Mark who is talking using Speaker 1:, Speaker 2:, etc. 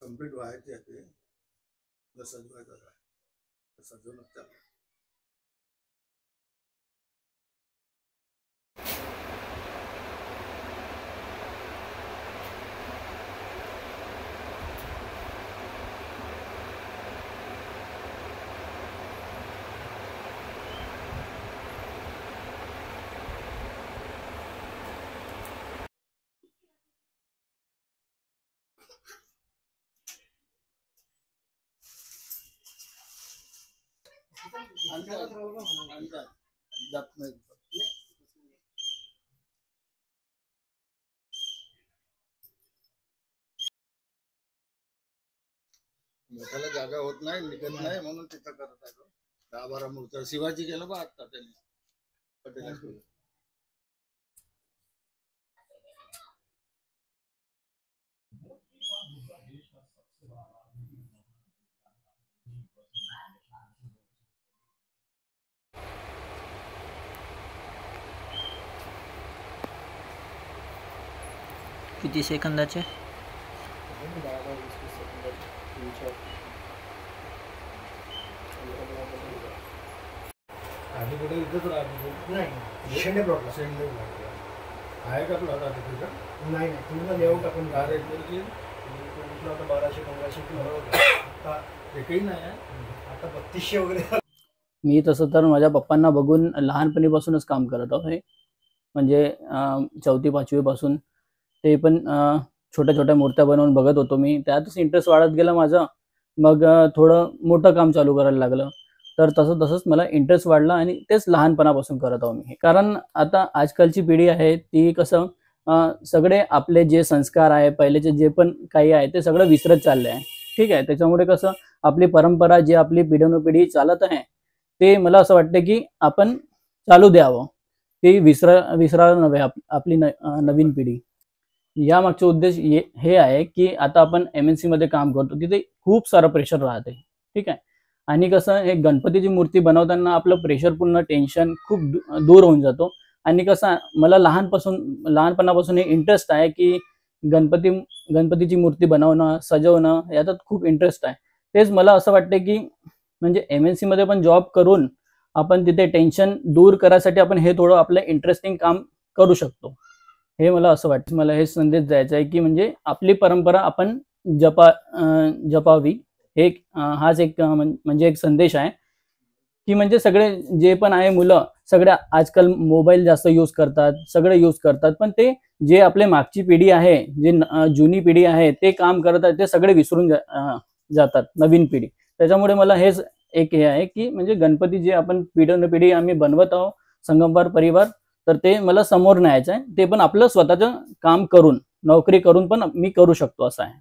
Speaker 1: Complete व्हायचे आहे ते सजवायचं आहे, सजवणं चालू आहे. जात नाही. मोठ्याला जागा होत नाही, निघत नाही, म्हणून तिथं करत आहे. 10-12 मूर्त्या शिवाजी केलं बा आता त्यांनी पटेल.
Speaker 2: किती सेकंदाचे?
Speaker 1: आधी कुठे इथंच राहतो नाही, शेंडे ब्लॉकला. शेंडे ब्लॉकला आहे का प्लॉट आता तिथं? नाही नाही, पूर्ण लेआउट आपण 4 एकरची आता 1200-1500 किलो एकही नाही आहे आता, 3200 वगैरे.
Speaker 2: मी तसं तर माझ्या पप्पांना बघून लहानपणीपासूनच काम करत आहे, म्हणजे 4वी-5वी पासून. ते पण छोट्या छोट्या मूर्त्या बनवून बघत होतो मी, त्यातच इंटरेस्ट वाढत गेला माझा. मग थोडं मोठं काम चालू करायला लागलं, तर तसंच मला इंटरेस्ट वाढला आणि तेच लहानपणापासून करत आहो मी. कारण आता आजकालची पिढी आहे ती कसं सगळे आपले जे संस्कार आहे पहिलेचे जे पण काही आहे ते सगळं विसरत चालले आहे. ठीक आहे, त्याच्यामुळे कसं आपली परंपरा जी आपली पिढ्यानुपिढी चालत आहे ते मला असं वाटतं की आपण चालू द्यावं, ते विसरायला नव्हे आपली नवीन पिढी. यामागचा उद्देश हे आहे की आता आपण MNC मध्ये काम करतो, तिथे खूप सारं प्रेशर राहते. ठीक आहे, आणि कसं हे गणपतीची मूर्ती बनवताना आपलं प्रेशर पूर्ण टेन्शन खूप दूर होऊन जातो. आणि कसं मला लहानपणापासून हे इंटरेस्ट आहे की गणपतीची मूर्ती बनवणं, सजवणं याच्यात खूप इंटरेस्ट आहे. तेच मला असं वाटतं की म्हणजे MNC मध्ये पण जॉब करून आपण तिथे टेन्शन दूर करायसाठी आपण हे थोडं आपलं इंटरेस्टिंग काम करू शकतो, हे मला असं वाटतं. मला हे संदेश द्यायचा आहे की म्हणजे आपली परंपरा आपण जपावी. हाच एक म्हणजे एक संदेश आहे की म्हणजे सगळे जे पण आहे मुलं सगळे आजकाल मोबाईल जास्त यूज करतात, सगळे यूज करतात, पण ते जे आपले मागची पिढी आहे, जे जुनी पिढी आहे ते काम करतात ते सगळे विसरून जातात नवीन पिढी. त्याच्यामुळे मला हेच एक हे आहे की म्हणजे गणपती जे आपण पिढी आम्ही बनवत आहोत संगमवार परिवार, तर ते मला समोर न्यायचं आहे. ते पण आपलं स्वतःचं काम करून, नोकरी करून पण मी करू शकतो असं आहे.